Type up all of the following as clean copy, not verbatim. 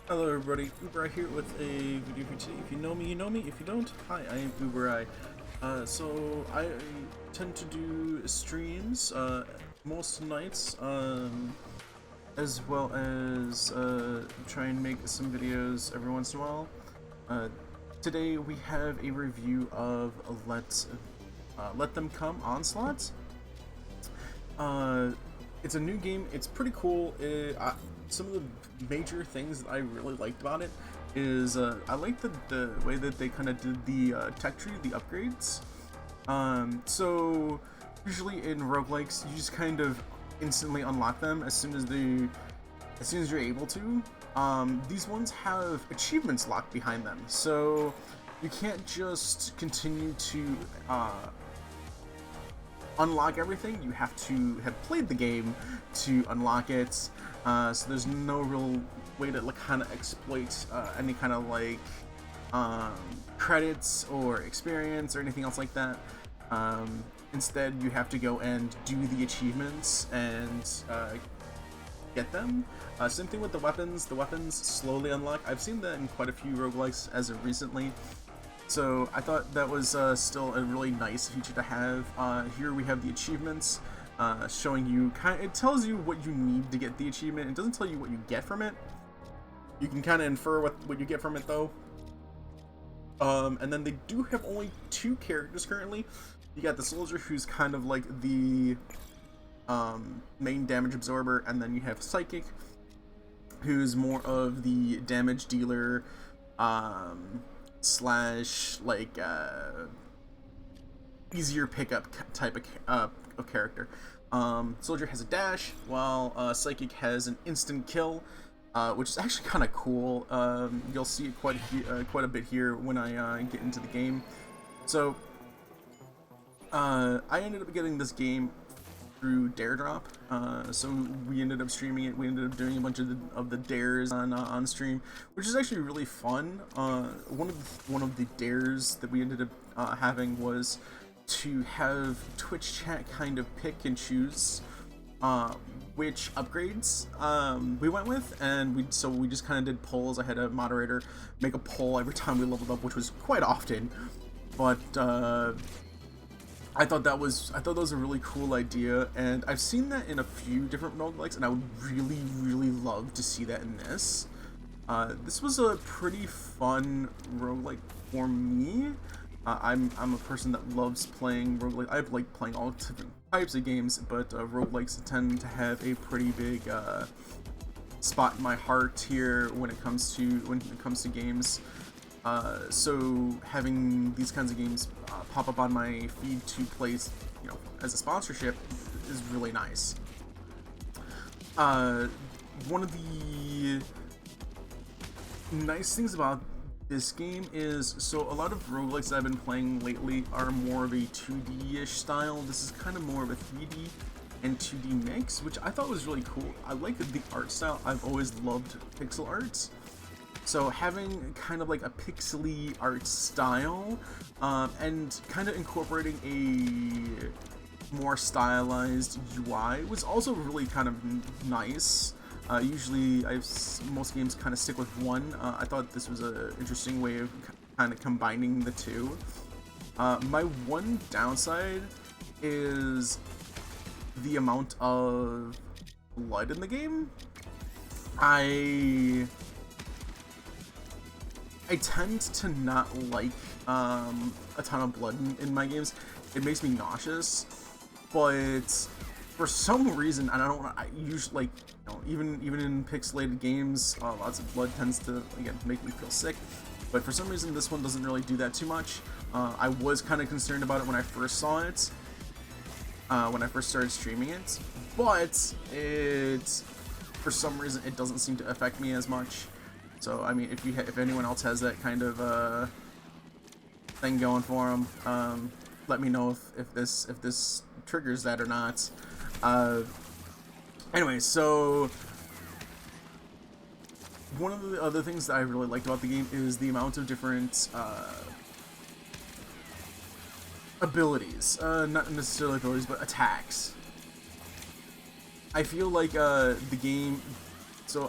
Hello everybody, Uber here with a video for today. If you know me, you know me. If you don't, hi, I am Uber. So I tend to do streams most nights, as well as try and make some videos every once in a while. Uh, Today we have a review of Let Them Come Onslaught. Uh, it's a new game. It's pretty cool. Some of the major things that I really liked about it is I like the way that they kind of did the tech tree, the upgrades. So usually in roguelikes, you just kind of instantly unlock them as soon as you're able to. These ones have achievements locked behind them, so you can't just continue to unlock everything. You have to have played the game to unlock it. So there's no real way to kind of exploit any kind of credits or experience or anything else like that. Instead, you have to go and do the achievements and get them. Same thing with the weapons. The weapons slowly unlock. I've seen that in quite a few roguelikes as of recently. So I thought that was still a really nice feature to have. Here we have the achievements, showing you it tells you what you need to get the achievement. It doesn't tell you what you get from it. You can kind of infer what you get from it though. And then they do have only two characters currently. You got the soldier, who's kind of like the main damage absorber, and then you have Psychic, who's more of the damage dealer, slash easier pickup type of character. Soldier has a dash, while Psychic has an instant kill, which is actually kind of cool. You'll see it quite a bit here when I get into the game. So I ended up getting this game through Dare Drop. So we ended up streaming it. We ended up doing a bunch of the dares on stream, which is actually really fun. One of the dares that we ended up having was to have Twitch chat kind of pick and choose which upgrades we went with, and we just kind of did polls. I had a moderator make a poll every time we leveled up, which was quite often, but I thought that was a really cool idea, and I've seen that in a few different roguelikes, and I would really love to see that in this. This was a pretty fun roguelike for me. I'm a person that loves playing roguelike. I like playing all different types of games, but roguelikes tend to have a pretty big spot in my heart here when it comes to games. So having these kinds of games pop up on my feed to play, as a sponsorship is really nice. One of the nice things about this game is, so a lot of roguelikes I've been playing lately are more of a 2D-ish style. This is kind of more of a 3D and 2D mix, which I thought was really cool. I like the art style. I've always loved pixel arts. So having kind of like a pixely art style, and kind of incorporating a more stylized UI was also really kind of nice. Usually most games kind of stick with one. I thought this was an interesting way of kind of combining the two. My one downside is the amount of blood in the game. I tend to not like a ton of blood in my games. It makes me nauseous, but for some reason, and I usually even in pixelated games, lots of blood tends to again make me feel sick. But for some reason, this one doesn't really do that too much. I was kind of concerned about it when I first saw it, when I first started streaming it, but for some reason it doesn't seem to affect me as much. So I mean, if anyone else has that kind of thing going for them, let me know if this triggers that or not. Anyway, so one of the other things that I really liked about the game is the amount of different abilities, not necessarily abilities, but attacks. I feel like the game so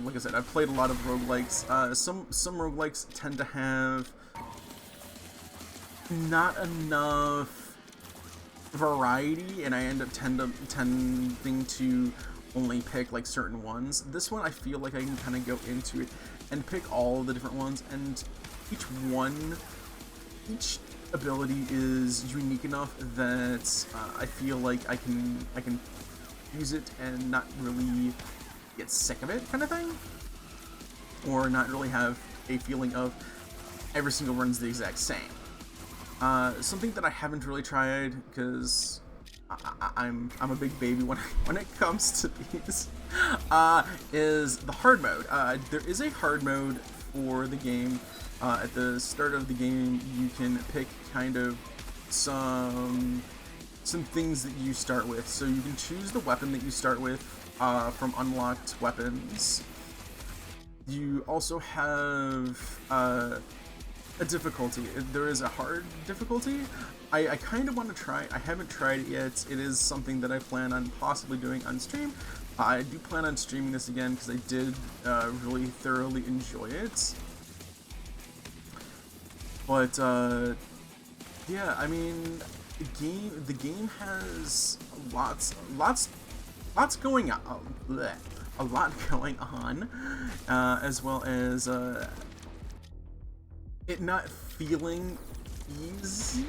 like I said, I've played a lot of roguelikes. Some roguelikes tend to have not enough variety, and I end up tending to only pick like certain ones. This one I feel like I can kind of go into it and pick all the different ones, and each ability is unique enough that I feel like I can use it and not really get sick of it, kind of thing, or not really have a feeling of every single run's the exact same. Something that I haven't really tried, because I'm a big baby when it comes to these, is the hard mode. There is a hard mode for the game. At the start of the game, you can pick kind of some things that you start with. So you can choose the weapon that you start with from unlocked weapons. You also have a difficulty. There is a hard difficulty. I kind of want to try. I haven't tried it yet. It is something that I plan on possibly doing on stream. I do plan on streaming this again because I did really thoroughly enjoy it. But yeah, I mean, the game has lots going on, a lot going on, as well as it not feeling easy.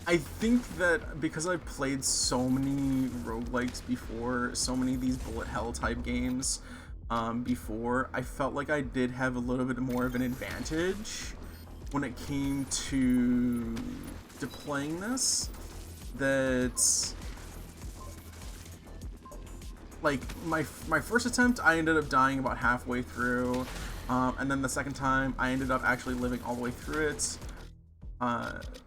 I think that because I've played so many roguelikes before, so many of these bullet hell type games before, I felt like I did have a little bit more of an advantage when it came to playing this. That, like, my first attempt, I ended up dying about halfway through, and then the second time, I ended up actually living all the way through it.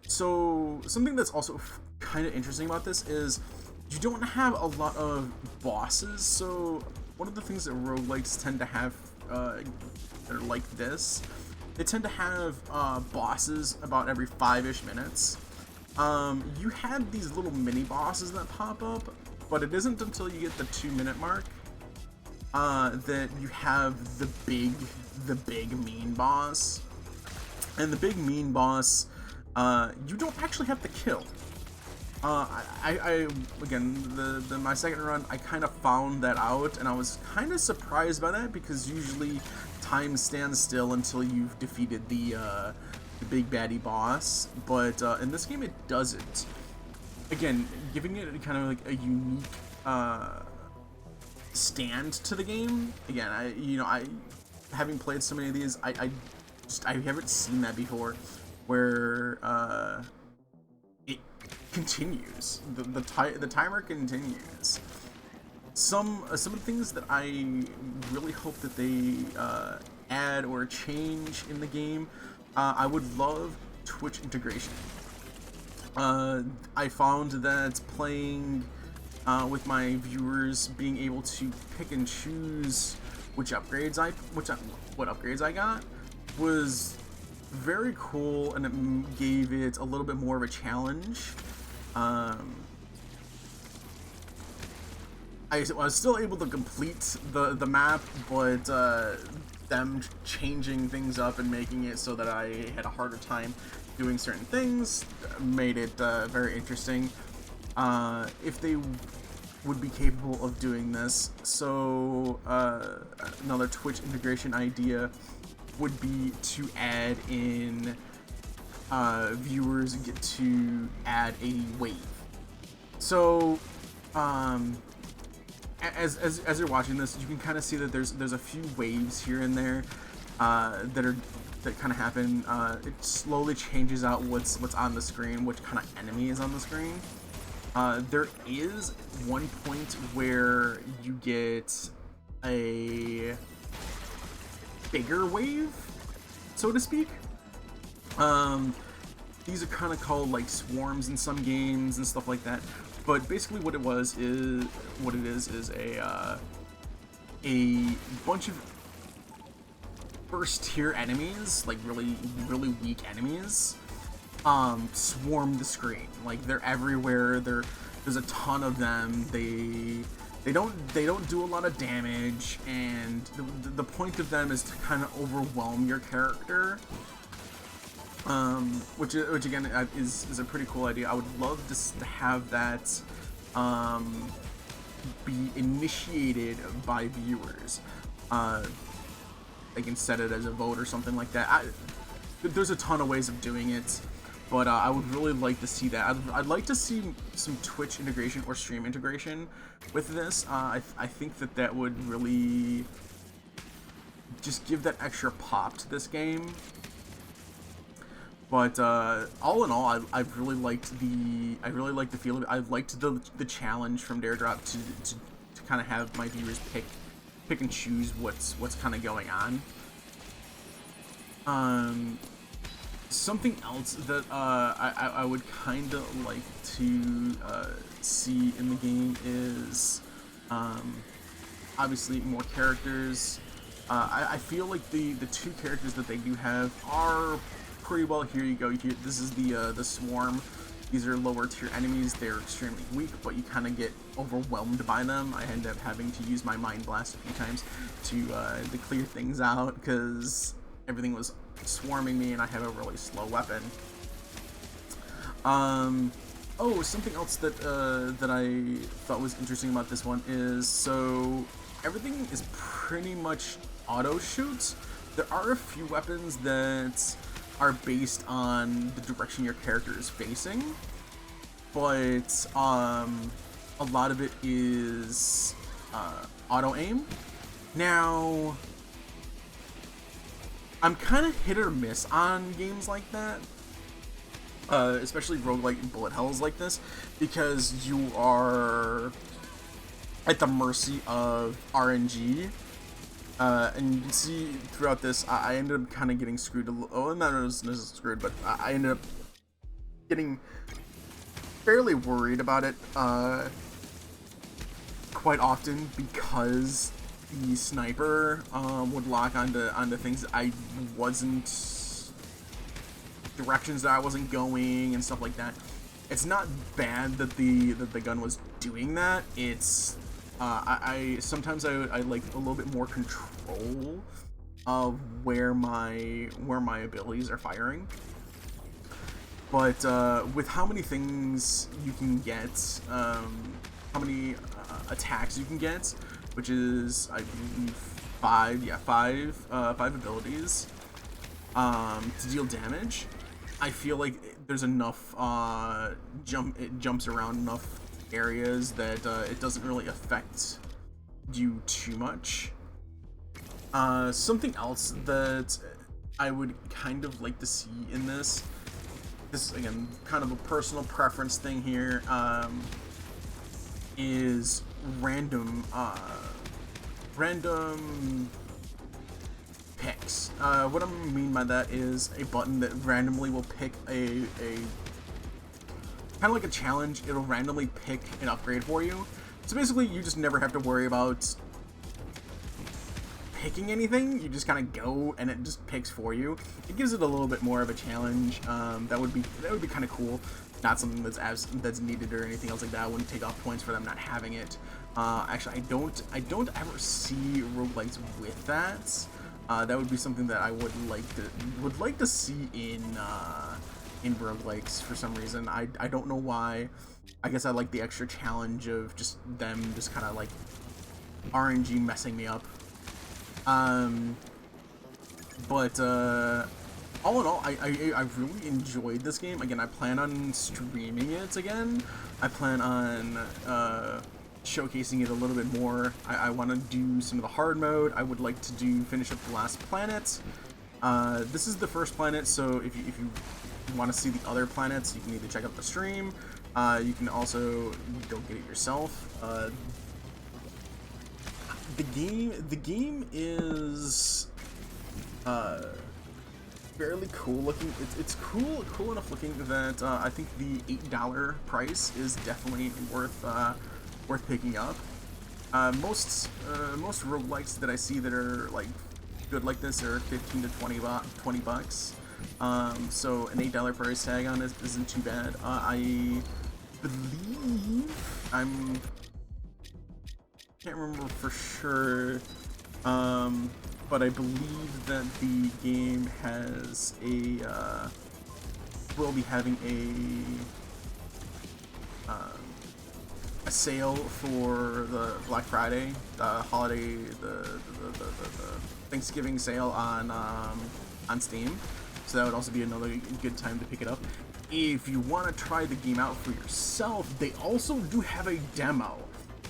So something that's also kind of interesting about this is you don't have a lot of bosses. So one of the things that roguelikes tend to have that are like this, they tend to have bosses about every 5-ish minutes. You have these little mini bosses that pop up, but it isn't until you get the 2-minute mark that you have the big mean boss. And the big mean boss, you don't actually have to kill. I again, my second run, I kind of found that out, and I was kind of surprised by that, because usually time stands still until you've defeated the big baddie boss. But in this game, it doesn't. Again, giving it kind of like a unique stand to the game. Again, I having played so many of these, I haven't seen that before, where it continues. The timer continues. Some of the things that I really hope that they add or change in the game, I would love Twitch integration. I found that playing with my viewers, being able to pick and choose what upgrades I got was very cool, and it gave it a little bit more of a challenge. I was still able to complete the map, but them changing things up and making it so that I had a harder time doing certain things made it very interesting. If they would be capable of doing this. So another Twitch integration idea would be to add in viewers get to add a wave. So as you're watching this, you can kind of see that there's a few waves here and there that kind of happen. It slowly changes out what's on the screen, which kind of enemy is on the screen. There is one point where you get a bigger wave, so to speak. These are kind of called like swarms in some games and stuff like that. But basically, what it is a bunch of first tier enemies, like really weak enemies, swarm the screen. Like, they're everywhere. There's a ton of them. They they don't do a lot of damage, and the point of them is to kind of overwhelm your character. Which again is a pretty cool idea. I would love to have that be initiated by viewers. They can set it as a vote or something like that. There's a ton of ways of doing it, but I would really like to see that. I'd like to see some Twitch integration or stream integration with this. I think that would really just give that extra pop to this game. But all in all, I've really liked the feel of it. I've liked the challenge from Daredrop to kind of have my viewers pick and choose what's kind of going on. Something else that I would kind of like to see in the game is obviously more characters. I feel like the two characters that they do have are pretty well. Here you go. This is the Swarm. These are lower tier enemies. They're extremely weak, but you kind of get overwhelmed by them. I end up having to use my Mind Blast a few times to clear things out because everything was swarming me, and I have a really slow weapon. Oh, something else that I thought was interesting about this one is, so everything is pretty much auto shoots. There are a few weapons that are based on the direction your character is facing, but a lot of it is auto aim. Now, I'm kind of hit or miss on games like that, especially roguelike and bullet hells like this, because you are at the mercy of RNG. And you can see throughout this, I ended up kind of getting screwed. Oh, not necessarily screwed, but I ended up getting fairly worried about it quite often because the sniper would lock onto things that I wasn't, directions that I wasn't going and stuff like that. It's not bad that the gun was doing that. It's I sometimes I like a little bit more control of where my abilities are firing. But with how many things you can get, how many attacks you can get, which is I believe five abilities to deal damage. I feel like there's enough it jumps around enough areas that it doesn't really affect you too much. Something else that I would kind of like to see in this is, again, kind of a personal preference thing here, is random picks. What I mean by that is a button that randomly will pick a kind of like a challenge. It'll randomly pick an upgrade for you. So basically, you just never have to worry about picking anything. You just kind of go, and it just picks for you. It gives it a little bit more of a challenge. That would be kind of cool. Not something that's needed or anything else like that. I wouldn't take off points for them not having it. Actually, I don't ever see roguelikes with that. That would be something that I would like to see in roguelikes for some reason. I don't know why. I guess I like the extra challenge of just them just kind of like RNG messing me up. But all in all, I really enjoyed this game. Again, I plan on streaming it again. I plan on showcasing it a little bit more. I want to do some of the hard mode. I would like to finish up the last planet. This is the first planet, so if you want to see the other planets, you can either check out the stream. You can also go get it yourself. The game is fairly cool looking. It's cool enough looking that I think the $8 price is definitely worth picking up. Most roguelikes that I see that are like good like this are 15 to 20 bucks. So an $8 price tag on it isn't too bad. I believe can't remember for sure, but I believe that the game has will be having a sale for the Black Friday, the holiday, the Thanksgiving sale on Steam. So that would also be another good time to pick it up. If you want to try the game out for yourself, they also do have a demo.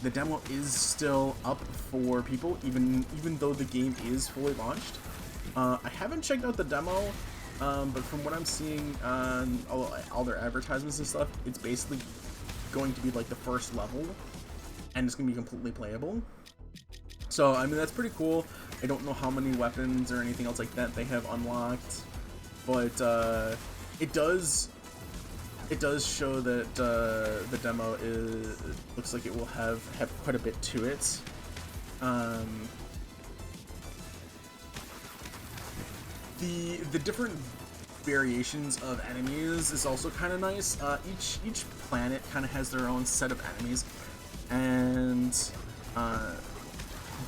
The demo is still up for people, even though the game is fully launched. I haven't checked out the demo, but from what I'm seeing on all their advertisements and stuff, it's basically going to be like the first level, and it's going to be completely playable. So, I mean, that's pretty cool. I don't know how many weapons or anything else like that they have unlocked, but it does show that the demo looks like it will have quite a bit to it. The different variations of enemies is also kind of nice. Each planet kind of has their own set of enemies, and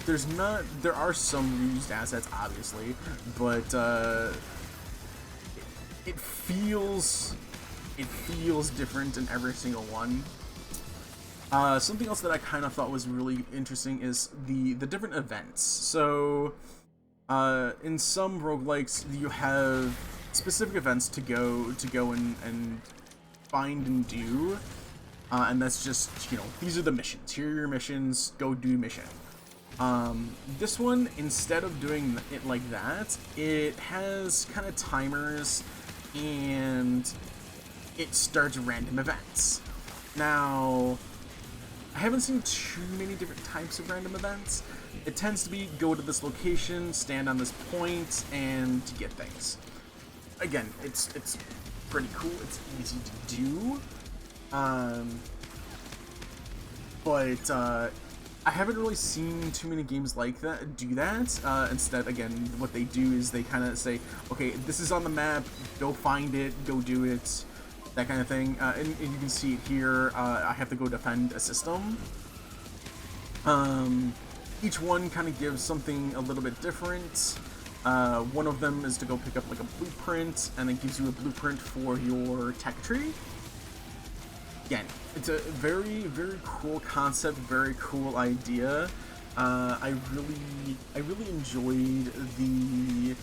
there are some reused assets, obviously, but it feels different in every single one. Something else that I kind of thought was really interesting is the different events. So in some roguelikes, you have specific events to go and find and do, and that's just, you know, these are the missions. Here are your missions. Go do mission. This one, instead of doing it like that, it has kind of timers, and it starts random events. Now, I haven't seen too many different types of random events. It tends to be go to this location, stand on this point, and get things. Again, it's pretty cool. It's easy to do, but I haven't really seen too many games like that do that. Instead, again, what they do is they kind of say, okay, this is on the map, go find it, go do it, that kind of thing. And you can see it here. I have to go defend a system. Each one kind of gives something a little bit different. One of them is to go pick up like a blueprint, and it gives you a blueprint for your tech tree. Again, it's a very, very cool concept, very cool idea. I really enjoyed the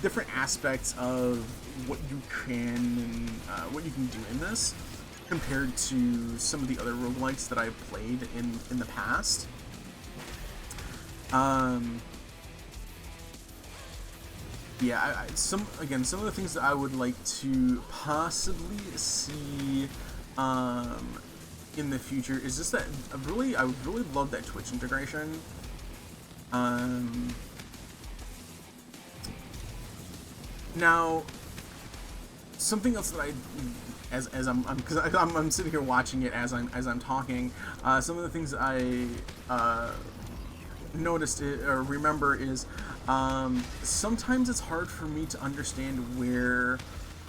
different aspects of what you can do in this, compared to some of the other roguelikes that I've played in the past. Yeah, some of the things that I would like to possibly see in the future is just that I would really love that Twitch integration. Now, something else that I'm sitting here watching it as I'm talking. Some of the things that I noticed or remember is sometimes it's hard for me to understand where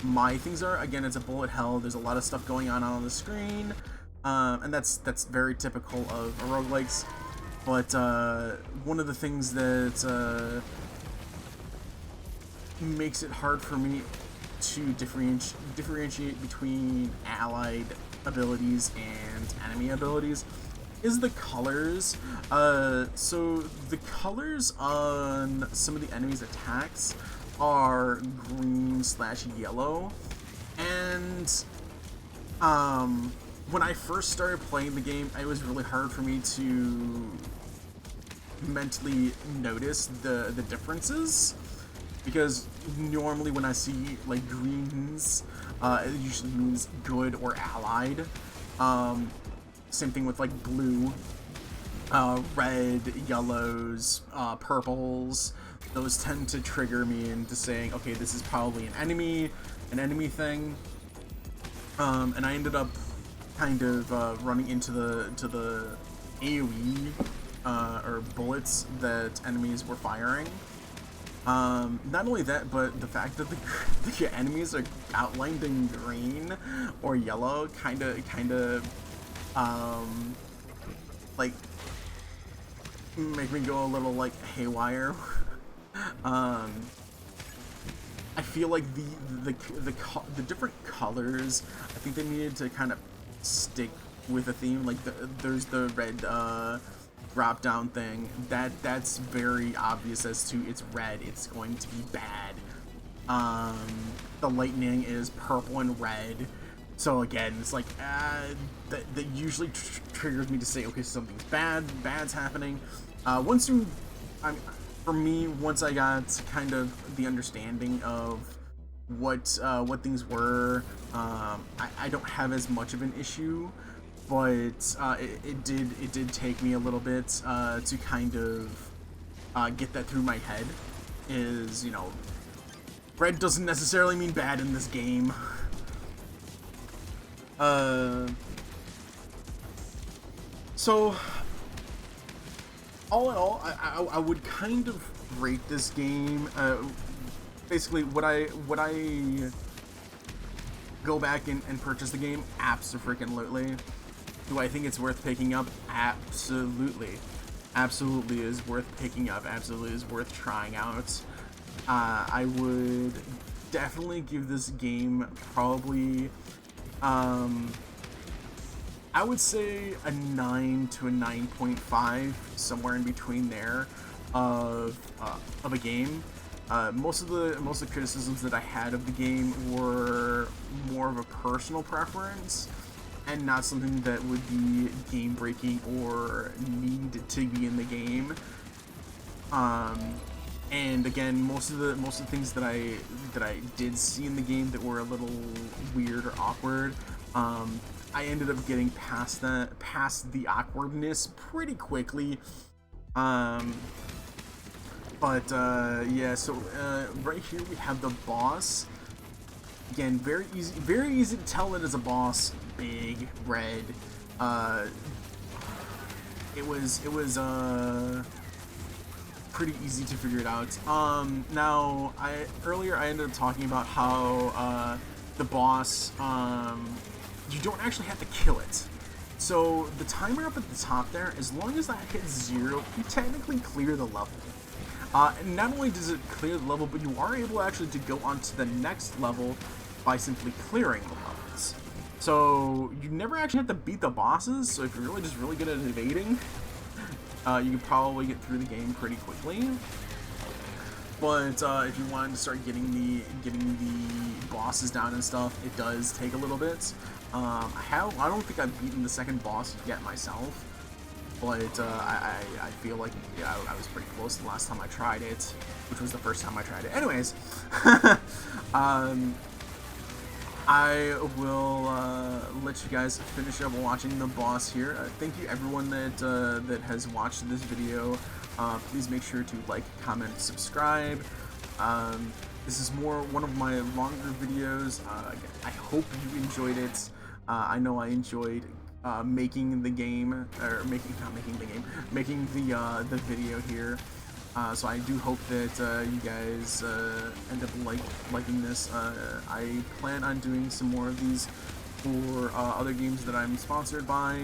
my things are. Again, it's a bullet hell. There's a lot of stuff going on the screen, and that's very typical of roguelikes. But one of the things that makes it hard for me to differentiate between allied abilities and enemy abilities is the colors. So the colors on some of the enemies' attacks are green/yellow, and when I first started playing the game, it was really hard for me to mentally notice the differences, because normally when I see like greens, it usually means good or allied. Same thing with like blue, red, yellows, purples. Those tend to trigger me into saying, okay, this is probably an enemy thing. And I ended up kind of running into the AoE or bullets that enemies were firing. Not only that, but the fact that the enemies are outlined in green or yellow kind of like make me go a little like haywire. um, I feel like the different colors, I think they needed to kind of stick with a theme. Like there's the red drop down thing that's very obvious as to it's red, it's going to be bad. The lightning is purple and red, so again it's like that usually triggers me to say, okay, something's bad's happening. Once you, for me, once I got kind of the understanding of what things were, I don't have as much of an issue, but it did take me a little bit to kind of get that through my head. Is, you know, red doesn't necessarily mean bad in this game. So all in all, I would kind of rate this game. Basically, would I go back and purchase the game? Absolutely. Do I think it's worth picking up? Absolutely. Absolutely is worth picking up. Absolutely is worth trying out. I would definitely give this game probably, I would say a 9 to a 9.5, somewhere in between there, of a game. Most of the criticisms that I had of the game were more of a personal preference, and not something that would be game breaking or need to be in the game. And again, most of the things that I did see in the game that were a little weird or awkward, I ended up getting past the awkwardness pretty quickly. But yeah, so right here we have the boss. Again, very easy to tell it as a boss. Big, red. It was pretty easy to figure it out. Now, earlier I ended up talking about how the boss, you don't actually have to kill it. So the timer up at the top there, as long as that hits 0, you technically clear the level. And not only does it clear the level, but you are able actually to go on to the next level by simply clearing the levels. So you never actually have to beat the bosses, so if you're just really good at evading, you can probably get through the game pretty quickly. But if you wanted to start getting the bosses down and stuff, it does take a little bit. I don't think I've beaten the second boss yet myself, but I feel like, yeah, I was pretty close the last time I tried it, which was the first time I tried it. Anyways, I will let you guys finish up watching the boss here. Thank you everyone that has watched this video. Please make sure to like, comment, subscribe. This is one of my longer videos. I hope you enjoyed it. I know I enjoyed making the game, or making the video here. So I do hope that you guys end up liking this. I plan on doing some more of these for other games that I'm sponsored by.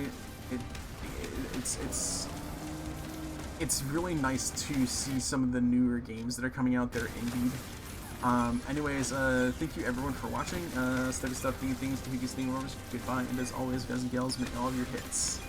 It's really nice to see some of the newer games that are coming out that are indie. Anyways, thank you everyone for watching. Steady stuff, thinking things, the biggest thing, goodbye, and as always, guys and gals, make all of your hits.